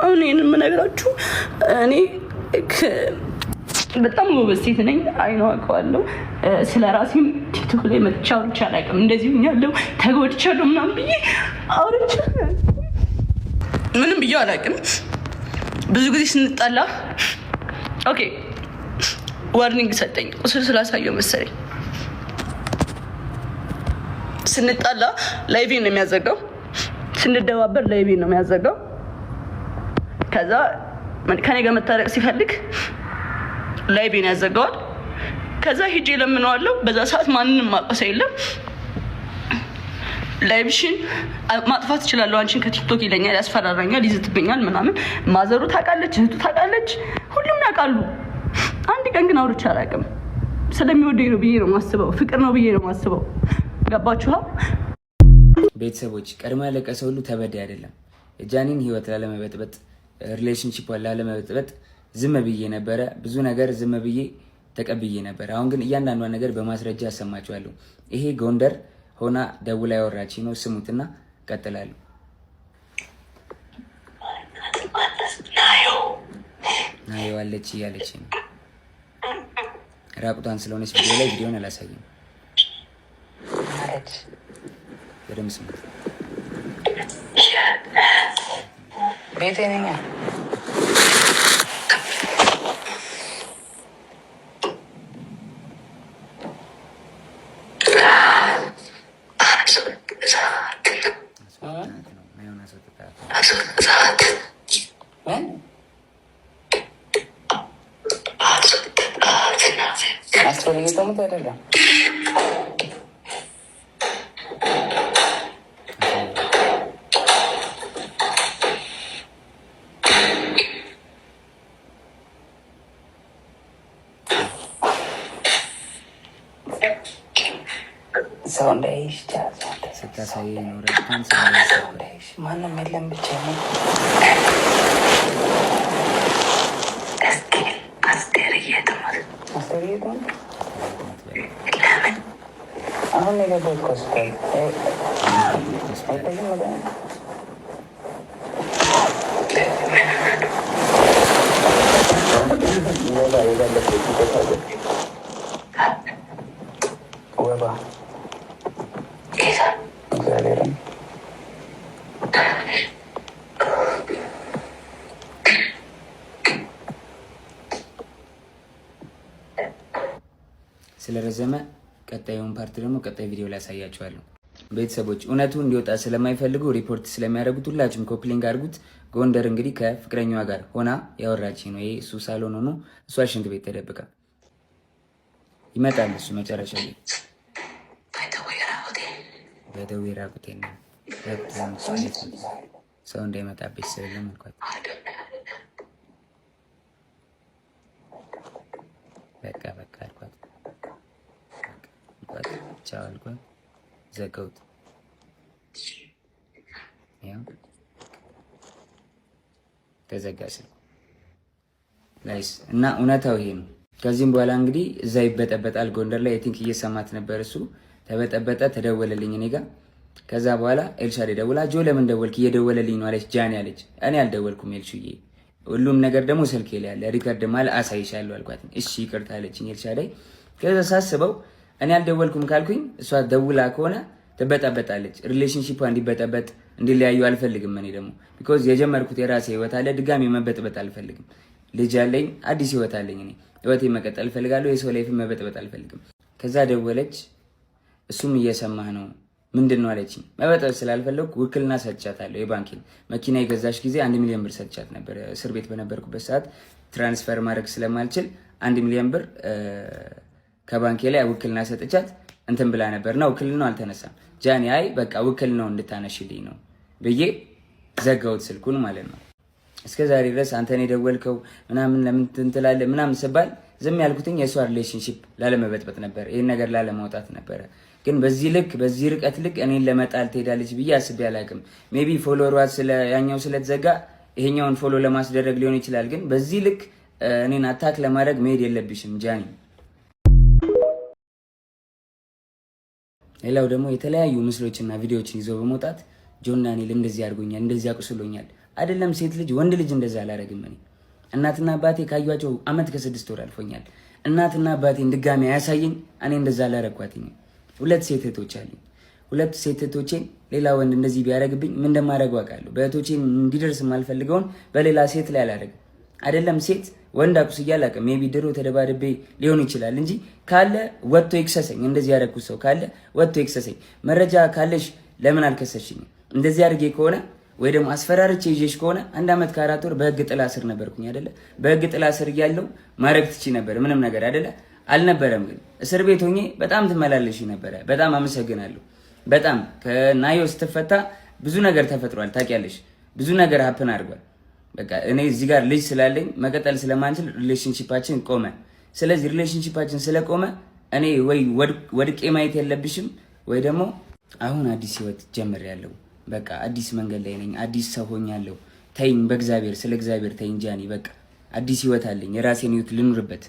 አሁን ይሄንን የምነግራችሁ እኔ በጣም ጎበዝ ሴት ነኝ። አይኖ አውቀዋለሁ። ስለ ራሴም ቲክቶክ ላይ መጥቻ አውርቼ አላውቅም። እንደዚህ ሆኛለሁ ተጎድቻለሁ ምናምን ብዬ አውርቼ ምንም ብዬ አላውቅም። ብዙ ጊዜ ስንጣላ ኦኬ ዋርኒንግ ሰጠኝ። ቁስል ስላሳየው መሰለኝ ስንጣላ ላይቬን ነው የሚያዘጋው፣ ስንደባበር ላይቬን ነው የሚያዘጋው። ከዛ ከኔ ጋር መታረቅ ሲፈልግ ላይቬን ያዘጋዋል። ከዛ ሂጄ ለምነዋለሁ። በዛ ሰዓት ማንንም ማቀሰ የለም። ላይቭሽን ማጥፋት እችላለሁ አንቺን ከቲክቶክ ይለኛል፣ ያስፈራራኛል፣ ይዝትብኛል ምናምን። ማዘሩ ታውቃለች፣ እህቱ ታውቃለች፣ ሁሉም ያውቃሉ። አንድ ቀን ግን አውርቼ አላውቅም። ስለሚወደኝ ነው ብዬ ነው ማስበው፣ ፍቅር ነው ብዬ ነው ማስበው። ገባችኋ? ቤተሰቦች ቀድሞ ያለቀሰ ሁሉ ተበዳይ አይደለም። የጃኒን ህይወት ላለመበጥበጥ ሪሌሽንሺፕ ላለመበጥበጥ ዝም ብዬ ነበረ። ብዙ ነገር ዝም ብዬ ተቀብዬ ነበር። አሁን ግን እያንዳንዷን ነገር በማስረጃ አሰማችኋለሁ። ይሄ ጎንደር ሆና ደውላ ያወራች ነው። ስሙትና ቀጥላለሁ። ናዮ አለች እያለች ነው። ራቁቷን ስለሆነች ቪዲዮ ላይ ቪዲዮን አላሳየም። በደምብ ስሙት። ቤቴ ነኝ ሰው እንዳይሽ ስታሳይ ኖረ ማንም የለም ብቻ ነው። አሁን የገባሁት ሆስፒታል ወባ እግዚአብሔርን ስለረዘመ ቀጣዩን ፓርት ደግሞ ቀጣይ ቪዲዮ ላይ ያሳያችኋለሁ። ቤተሰቦች እውነቱ እንዲወጣ ስለማይፈልጉ ሪፖርት ስለሚያደርጉት ሁላችሁም ኮፕሊንግ አድርጉት። ጎንደር እንግዲህ ከፍቅረኛዋ ጋር ሆና ያወራች ነው። ይሄ እሱ ሳሎን ሆኖ እሷ ሽንት ቤት ተደብቃ ይመጣል። እሱ መጨረሻ ላይ በደዌራ ቁቴና ሰው እንዳይመጣብሽ ስለለም እንኳን በቃ አልኳት። ቻው አልኳት። ዘጋሁት። ያው ተዘጋ ስልኩ ናይስ። እና እውነታው ይሄ ነው። ከዚህም በኋላ እንግዲህ እዛ ይበጠበጣል። ጎንደር ላይ ቲንክ እየሰማት ነበር እሱ። ተበጠበጠ፣ ተደወለልኝ እኔ ጋር። ከዛ በኋላ ኤልሻዴ ደውላ ጆ ለምን ደወልክ? እየደወለልኝ ነው አለች። ጃኒ አለች። እኔ አልደወልኩም ኤልሹዬ፣ ሁሉም ነገር ደግሞ ስልኬ ላይ ያለ ሪከርድ ማለት አሳይሻለሁ አልኳት። እሺ ይቅርታ አለችኝ ኤልሻዴ። ከዛ ሳስበው እኔ አልደወልኩም ካልኩኝ እሷ ደውላ ከሆነ ትበጠበጣለች። ሪሌሽንሺፑ እንዲበጠበጥ እንዲለያዩ አልፈልግም። እኔ ደግሞ ቢኮዝ የጀመርኩት የራሴ ህይወት አለ፣ ድጋሚ መበጥበጥ አልፈልግም። ልጅ አለኝ፣ አዲስ ህይወት አለኝ። እኔ ህይወቴ መቀጠል እፈልጋለሁ። የሰው ላይፍ መበጥበጥ አልፈልግም። ከዛ ደወለች። እሱም እየሰማህ ነው ምንድን ነው አለችኝ። መበጠበጥ ስላልፈለኩ ውክልና ሰጥቻታለሁ። የባንኪን መኪና የገዛሽ ጊዜ 1 ሚሊዮን ብር ሰጥቻት ነበር። እስር ቤት በነበርኩበት ሰዓት ትራንስፈር ማድረግ ስለማልችል 1 ሚሊዮን ብር ከባንኬ ላይ ውክልና ሰጥቻት እንትን ብላ ነበርና ውክልናው አልተነሳም። ጃኒ አይ በቃ ውክልናው እንድታነሽልኝ ነው ብዬ ዘጋሁት ስልኩን ማለት ነው። እስከዛሬ ድረስ አንተን የደወልከው ምናምን ለምን ትላለህ ምናምን ስባል ዝም ያልኩትኝ የሷ ሪሌሽንሺፕ ላለመበጥበጥ ነበር፣ ይሄን ነገር ላለማውጣት ነበር። ግን በዚህ ልክ በዚህ ርቀት ልክ እኔን ለመጣል ትሄዳለች ብዬ አስቤ አላውቅም። ሜቢ ፎሎወሯ ያኛው ስለተዘጋ ይሄኛውን ፎሎ ለማስደረግ ሊሆን ይችላል። ግን በዚህ ልክ እኔን አታክ ለማድረግ መሄድ የለብሽም ጃኒ። ሌላው ደግሞ የተለያዩ ምስሎችና ቪዲዮዎችን ይዞ በመውጣት ጆን ዳንኤል እንደዚህ አድርጎኛል፣ እንደዚህ አቁስሎኛል፣ አይደለም ሴት ልጅ ወንድ ልጅ እንደዛ አላረግም። እኔ እናትና አባቴ ካዩዋቸው አመት ከ6 ወር አልፎኛል። እናትና አባቴን ድጋሚ አያሳየኝ እኔ እንደዛ አላረኳትኝ። 2 ሴት እህቶች አሉኝ። 2 ሴት እህቶቼን ሌላ ወንድ እንደዚህ ቢያረግብኝ ምን እንደማደርገው አውቃለሁ። በእህቶቼን እንዲደርስ የማልፈልገውን በሌላ ሴት ላይ አላረግም። አይደለም ሴት ወንድ አቁስዬ አላውቅም። ሜቢ ድሮ ተደባድቤ ሊሆን ይችላል እንጂ ካለ ወጥቶ ይክሰሰኝ። እንደዚህ ያደረኩት ሰው ካለ ወጥቶ ይክሰሰኝ። መረጃ ካለሽ ለምን አልከሰሽኝም? እንደዚህ አድርጌ ከሆነ ወይ ደግሞ አስፈራርቼ ይዤሽ ከሆነ 1 ዓመት ከ4 ወር በህግ ጥላ ስር ነበርኩኝ አይደለ? በህግ ጥላ ስር እያለሁ ማድረግ ትቺ ነበር ምንም ነገር አይደለ? አልነበረም። ግን እስር ቤት ሆኜ በጣም ትመላለሽ ነበረ። በጣም አመሰግናለሁ። በጣም ከናዮ ስትፈታ ብዙ ነገር ተፈጥሯል። ታውቂያለሽ፣ ብዙ ነገር ሀፕን አድርጓል። በቃ እኔ እዚህ ጋር ልጅ ስላለኝ መቀጠል ስለማንችል ሪሌሽንሺፓችን ቆመ። ስለዚህ ሪሌሽንሺፓችን ስለቆመ እኔ ወይ ወድቄ ማየት የለብሽም ወይ ደግሞ አሁን አዲስ ህይወት ጀምሬያለሁ። በቃ አዲስ መንገድ ላይ ነኝ። አዲስ ሰው ሆኛለሁ። ተይኝ፣ በእግዚአብሔር ስለ እግዚአብሔር ተይኝ ጃኒ። በቃ አዲስ ህይወት አለኝ። የራሴን ህይወት ልኑርበት።